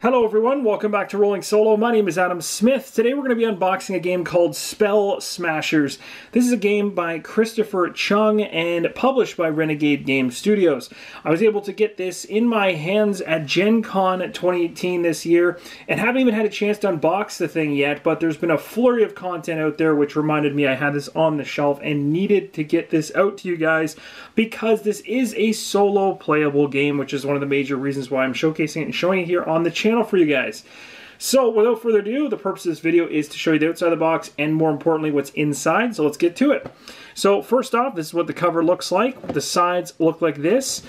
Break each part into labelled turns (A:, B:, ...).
A: Hello everyone, welcome back to Rolling Solo. My name is Adam Smith. Today we're going to be unboxing a game called Spell Smashers. This is a game by Christopher Chung and published by Renegade Game Studios. I was able to get this in my hands at Gen Con 2018 this year and haven't even had a chance to unbox the thing yet, but there's been a flurry of content out there which reminded me I had this on the shelf and needed to get this out to you guys because this is a solo playable game, which is one of the major reasons why I'm showcasing it and showing it here on the channel for you guys. So without further ado, the purpose of this video is to show you the outside of the box and more importantly what's inside, so let's get to it. So first off, this is what the cover looks like. The sides look like this.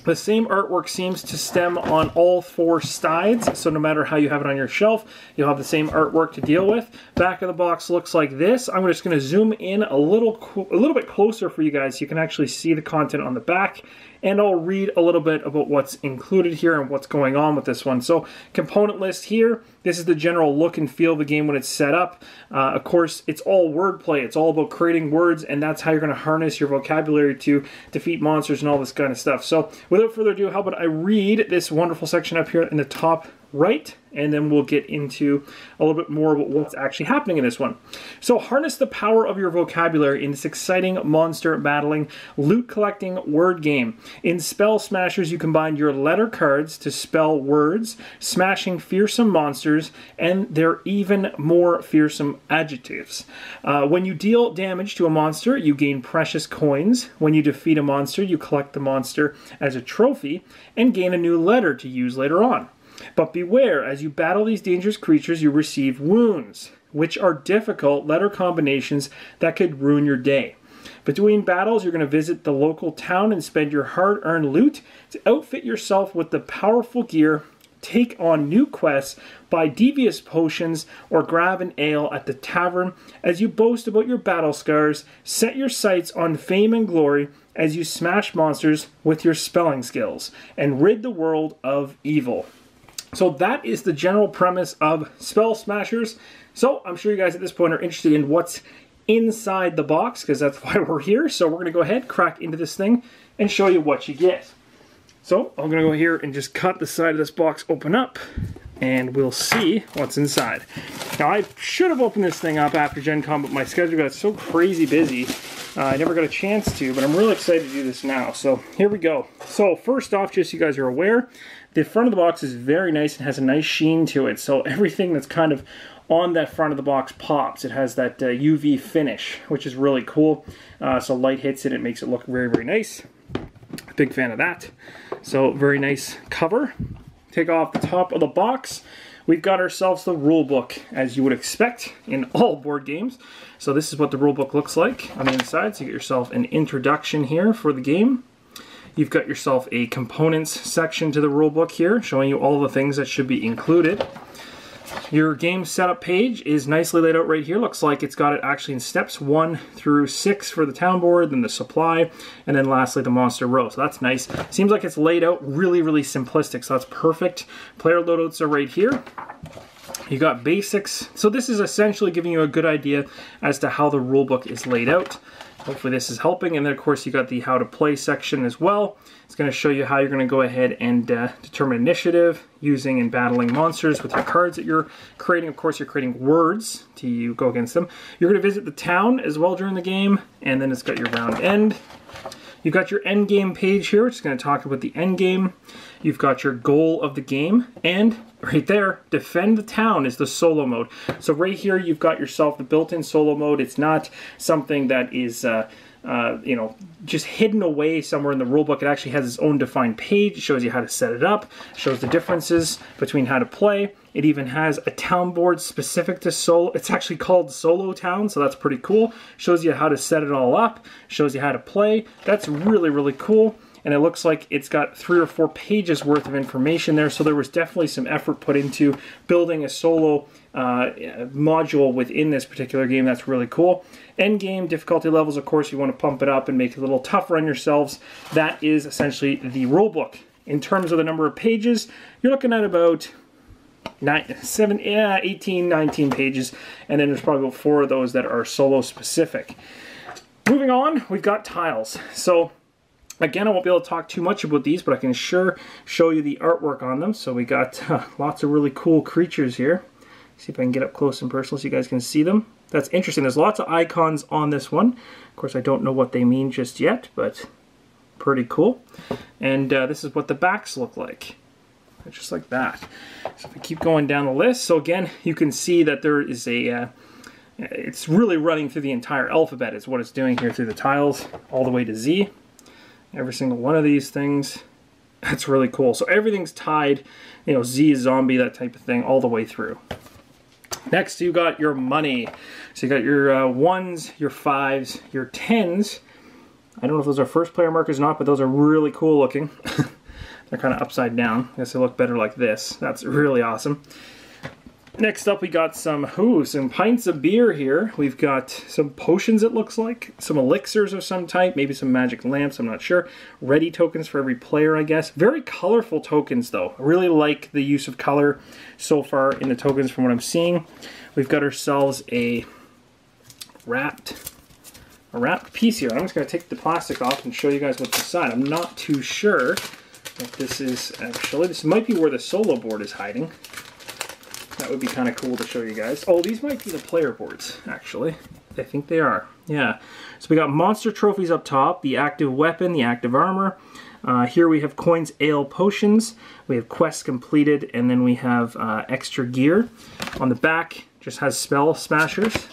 A: The same artwork seems to stem on all four sides, so no matter how you have it on your shelf, you'll have the same artwork to deal with. Back of the box looks like this. I'm just going to zoom in a little bit closer for you guys so you can actually see the content on the back, and I'll read a little bit about what's included here and what's going on with this one. So, component list here. This is the general look and feel of the game when it's set up. Of course, it's all wordplay. It's all about creating words, and that's how you're going to harness your vocabulary to defeat monsters and all this kind of stuff. So, without further ado, how about I read this wonderful section up here in the top right, and then we'll get into a little bit more about what's actually happening in this one. So harness the power of your vocabulary in this exciting monster battling, loot collecting word game. In Spell Smashers, you combine your letter cards to spell words, smashing fearsome monsters, and their even more fearsome adjectives. When you deal damage to a monster, you gain precious coins. When you defeat a monster, you collect the monster as a trophy and gain a new letter to use later on. But beware, as you battle these dangerous creatures, you receive wounds, which are difficult letter combinations that could ruin your day. Between battles, you're going to visit the local town and spend your hard-earned loot to outfit yourself with the powerful gear, take on new quests, buy devious potions, or grab an ale at the tavern as you boast about your battle scars, set your sights on fame and glory as you smash monsters with your spelling skills, and rid the world of evil. So that is the general premise of Spell Smashers. So I'm sure you guys at this point are interested in what's inside the box, because that's why we're here. So we're going to go ahead, crack into this thing, and show you what you get. So I'm going to go here and just cut the side of this box open up, and we'll see what's inside. Now I should have opened this thing up after Gen Con, but my schedule got so crazy busy, I never got a chance to, but I'm really excited to do this now. So here we go. So first off, just so you guys are aware, the front of the box is very nice and has a nice sheen to it. So everything that's kind of on that front of the box pops. It has that UV finish, which is really cool. So light hits it, it makes it look very, very nice. Big fan of that. So very nice cover. Take off the top of the box. We've got ourselves the rulebook, as you would expect in all board games. So this is what the rulebook looks like on the inside. So you get yourself an introduction here for the game. You've got yourself a components section to the rulebook here, showing you all the things that should be included. Your game setup page is nicely laid out right here. Looks like it's got it actually in steps 1 through 6 for the town board, then the supply, and then lastly the monster row. So that's nice. Seems like it's laid out really, really simplistic, so that's perfect. Player loadouts are right here. You got basics. So this is essentially giving you a good idea as to how the rulebook is laid out. Hopefully this is helping. And then of course you got the how to play section as well. It's going to show you how you're going to go ahead and determine initiative using and battling monsters with your cards that you're creating. Of course you're creating words to go against them. You're going to visit the town as well during the game, and then it's got your round end. You've got your end game page here, which is going to talk about the end game. You've got your goal of the game, and right there, defend the town is the solo mode. So right here, you've got yourself the built-in solo mode. It's not something that is, you know, just hidden away somewhere in the rulebook. It actually has its own defined page. It shows you how to set it up, shows the differences between how to play. It even has a town board specific to solo. It's actually called Solo Town, so that's pretty cool. Shows you how to set it all up, shows you how to play. That's really, really cool. And it looks like it's got 3 or 4 pages worth of information there, so there was definitely some effort put into building a solo module within this particular game. That's really cool. End game difficulty levels, of course, you want to pump it up and make it a little tougher on yourselves. That is essentially the rulebook. In terms of the number of pages, you're looking at about 18, 19 pages, and then there's probably about 4 of those that are solo specific. Moving on, we've got tiles. So Again, I won't be able to talk too much about these, but I can sure show you the artwork on them. So we got lots of really cool creatures here. See if I can get up close and personal so you guys can see them. That's interesting. There's lots of icons on this one. Of course, I don't know what they mean just yet, but pretty cool. And this is what the backs look like. Just like that. So if we keep going down the list, so again, you can see that there is a, it's really running through the entire alphabet is what it's doing here through the tiles, all the way to Z. Every single one of these things. That's really cool. So everything's tied, you know, Z is zombie, that type of thing, all the way through. Next, you got your money. So you got your ones, your fives, your tens. I don't know if those are first player markers or not, but those are really cool looking. They're kind of upside down. I guess they look better like this. That's really awesome. Next up, we got some pints of beer here. We've got some potions, it looks like. Some elixirs of some type. Maybe some magic lamps, I'm not sure. Ready tokens for every player, I guess. Very colorful tokens, though. I really like the use of color so far in the tokens from what I'm seeing. We've got ourselves a wrapped piece here. I'm just going to take the plastic off and show you guys what's inside. I'm not too sure what this is actually. This might be where the solo board is hiding. That would be kind of cool to show you guys. Oh, these might be the player boards, actually. I think they are. Yeah. So we got monster trophies up top, the active weapon, the active armor. Here we have coins, ale, potions. We have quests completed, and then we have extra gear. On the back, just has spell smashers.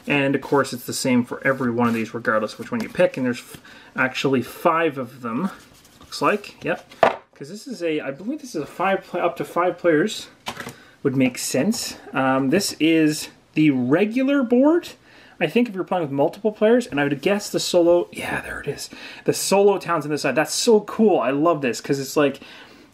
A: And of course, it's the same for every one of these, regardless of which one you pick. And there's actually 5 of them. Looks like. Yep. Because this is a, I believe this is a up to 5 players. Would make sense. This is the regular board, I think, if you're playing with multiple players, and I would guess the solo, yeah, there it is. The solo towns on this side. That's so cool. I love this because it's like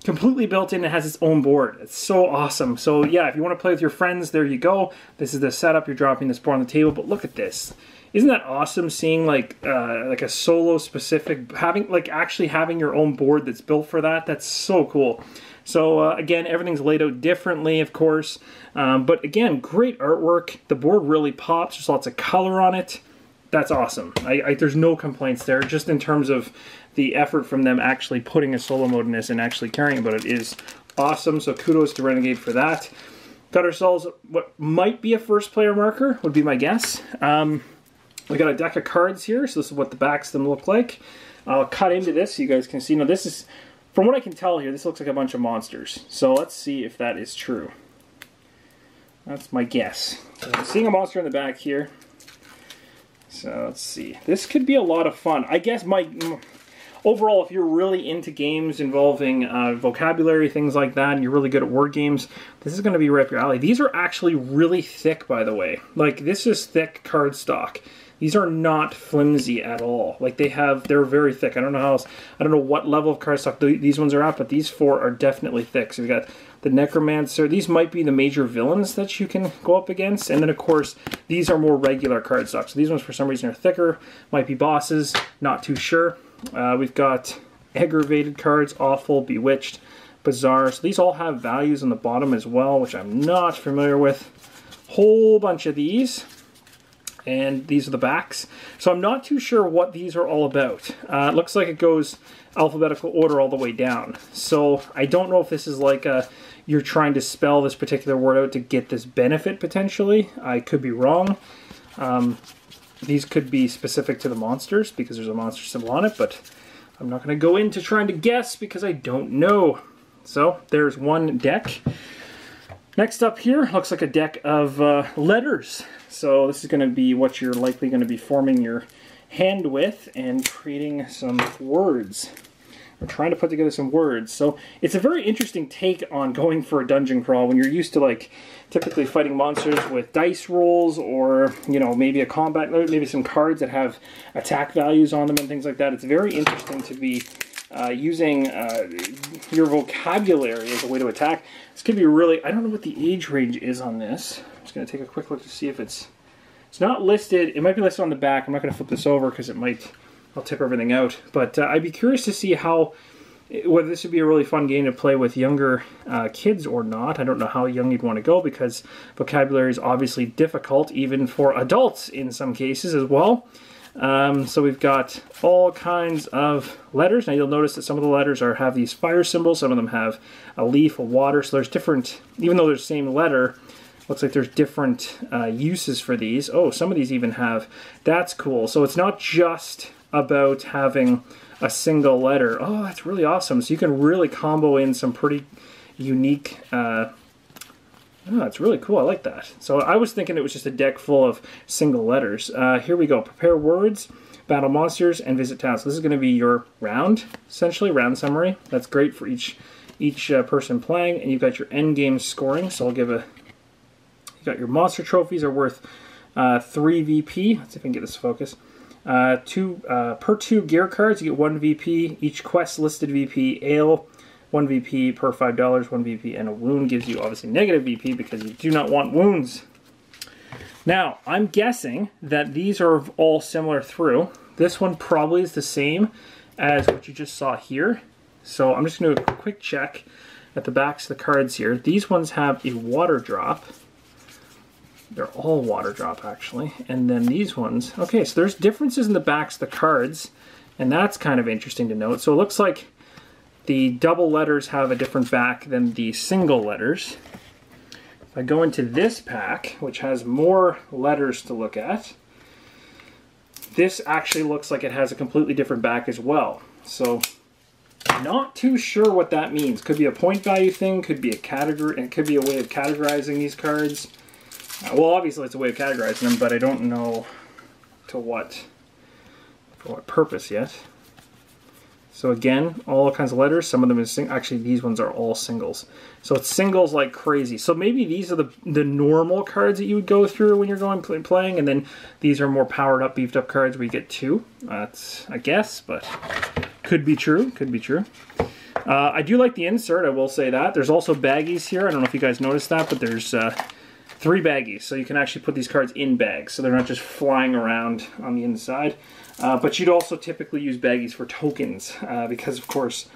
A: completely built in. It has its own board. It's so awesome. So yeah, if you want to play with your friends, there you go. This is the setup. You're dropping this board on the table, but look at this. Isn't that awesome seeing like a solo specific, actually having your own board that's built for that? That's so cool. So again, everything's laid out differently, of course, but again, great artwork. The board really pops. There's lots of color on it. That's awesome. There's no complaints there, just in terms of the effort from them actually putting a solo mode in this and actually caring about it is awesome. So kudos to Renegade for that. Got ourselves what might be a first player marker, would be my guess. We got a deck of cards here, so this is what the backs of them look like. I'll cut into this so you guys can see. Now this is, from what I can tell here, this looks like a bunch of monsters. So let's see if that is true. That's my guess. So I'm seeing a monster in the back here. So let's see. This could be a lot of fun. I guess overall, if you're really into games involving vocabulary, things like that, and you're really good at word games, this is going to be right up your alley. These are actually really thick, by the way. Like, this is thick cardstock. These are not flimsy at all. Like, they're very thick. I don't know what level of cardstock these ones are at, but these 4 are definitely thick. So we got the Necromancer. These might be the major villains that you can go up against. And then, of course, these are more regular cardstock. So these ones, for some reason, are thicker. Might be bosses. Not too sure. We've got aggravated cards, awful, bewitched, bizarre. So these all have values on the bottom as well, which I'm not familiar with. Whole bunch of these. And these are the backs. So I'm not too sure what these are all about. It looks like it goes alphabetical order all the way down. So I don't know if this is like you're trying to spell this particular word out to get this benefit potentially. I could be wrong. These could be specific to the monsters because there's a monster symbol on it, but I'm not going to go into trying to guess because I don't know. So there's one deck. Next up here, looks like a deck of letters. So this is going to be what you're likely going to be forming your hand with and creating some words. We're trying to put together some words. So it's a very interesting take on going for a dungeon crawl when you're used to like typically fighting monsters with dice rolls or, you know, maybe a combat, maybe some cards that have attack values on them and things like that. It's very interesting to be using your vocabulary as a way to attack. This could be really, I don't know what the age range is on this. I'm just going to take a quick look to see if it's not listed. It might be listed on the back. I'm not going to flip this over because I'll tip everything out. But I'd be curious to see whether this would be a really fun game to play with younger kids or not. I don't know how young you'd want to go because vocabulary is obviously difficult even for adults in some cases as well. So we've got all kinds of letters. Now you'll notice that some of the letters have these fire symbols, some of them have a leaf, a water, so there's different, even though they're the same letter, looks like there's different uses for these. Oh, some of these even have, that's cool. So it's not just about having a single letter. Oh, that's really awesome. So you can really combo in some pretty unique, oh, that's really cool. I like that. So I was thinking it was just a deck full of single letters. Here we go. Prepare words, battle monsters, and visit towns. So this is going to be your round, essentially, round summary. That's great for each person playing. And you've got your end game scoring. So I'll give a, you got your monster trophies are worth 3 VP. Let's see if I can get this to focus. Per 2 gear cards, you get 1 VP. Each quest listed VP. Ale, 1 VP per $5, 1 VP, and a wound gives you obviously negative VP because you do not want wounds. Now, I'm guessing that these are all similar through. This one probably is the same as what you just saw here. So I'm just going to do a quick check at the backs of the cards here. These ones have a water drop. They're all water drop, actually. And then these ones, okay, so there's differences in the backs of the cards, and that's kind of interesting to note. So it looks like the double letters have a different back than the single letters. If I go into this pack, which has more letters to look at, this actually looks like it has a completely different back as well. So not too sure what that means. Could be a point value thing, could be a category, it could be a way of categorizing these cards. Well, obviously it's a way of categorizing them, but I don't know to what, for what purpose yet. So again, all kinds of letters. Some of them is actually these ones are all singles. So it's singles like crazy. So maybe these are the normal cards that you would go through when you're going playing, and then these are more powered up, beefed up cards where you get 2. That's a guess, but could be true. Could be true. I do like the insert. I will say that. There's also baggies here. I don't know if you guys noticed that, but there's 3 baggies, so you can actually put these cards in bags, so they're not just flying around on the inside. But you'd also typically use baggies for tokens, because of course,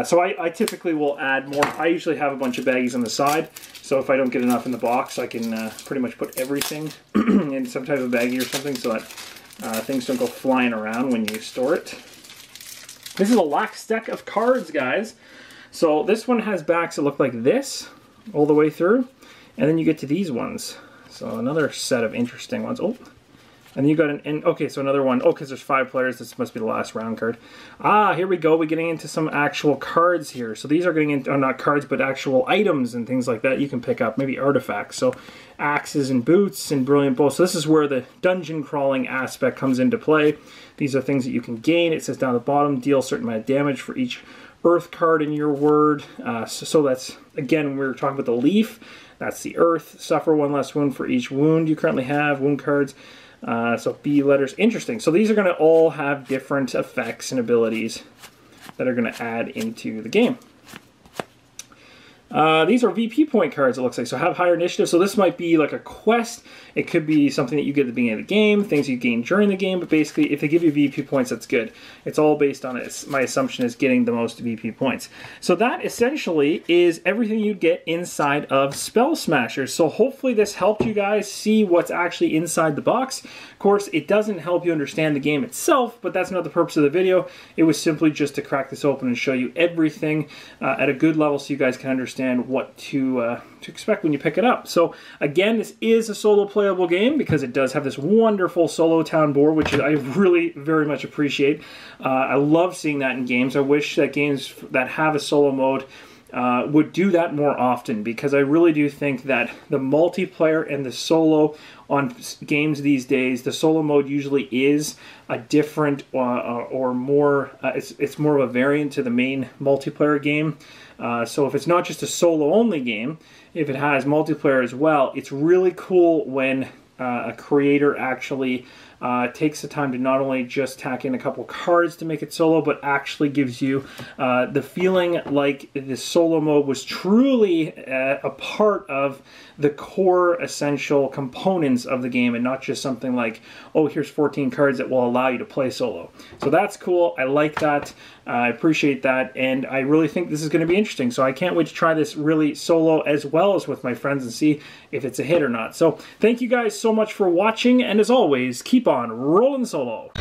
A: so I typically will add more. I usually have a bunch of baggies on the side, so if I don't get enough in the box, I can pretty much put everything in some type of baggie or something so that things don't go flying around when you store it. This is a lax deck of cards, guys. So this one has backs that look like this all the way through. And then you get to these ones. So another set of interesting ones. Oh, and then you got okay, so another one. Oh, because there's 5 players. This must be the last round card. Ah, here we go. We're getting into some actual cards here. So these are getting into, not cards, but actual items and things like that you can pick up. Maybe artifacts. So axes and boots and brilliant bows. So this is where the dungeon crawling aspect comes into play. These are things that you can gain. It says down at the bottom, deal a certain amount of damage for each earth card in your word. So that's, again, when we were talking about the leaf. That's the earth. Suffer 1 less wound for each wound you currently have. Wound cards. So B letters. Interesting. So these are going to all have different effects and abilities that are going to add into the game. These are VP point cards, it looks like. So have higher initiative. So this might be like a quest. It could be something that you get at the beginning of the game, things you gain during the game. But basically, if they give you VP points, that's good. It's all based on it. My assumption is getting the most VP points. So that essentially is everything you'd get inside of Spell Smashers. So hopefully this helped you guys see what's actually inside the box. Of course, it doesn't help you understand the game itself, but that's not the purpose of the video. It was simply just to crack this open and show you everything at a good level so you guys can understand what to expect when you pick it up. So again, this is a solo playable game because it does have this wonderful solo town board, which I really very much appreciate. I love seeing that in games. I wish that games that have a solo mode would do that more often, because I really do think that the multiplayer and the solo on games these days, the solo mode usually is a different or more, it's more of a variant to the main multiplayer game. So if it's not just a solo only game, if it has multiplayer as well, it's really cool when a creator actually takes the time to not only just tack in a couple cards to make it solo, but actually gives you the feeling like the solo mode was truly a part of the core essential components of the game, and not just something like, oh, here's 14 cards that will allow you to play solo. So that's cool. I like that. I appreciate that, and I really think this is going to be interesting. So I can't wait to try this really solo as well as with my friends and see if it's a hit or not. So thank you guys so much for watching, and as always, keep on rolling solo.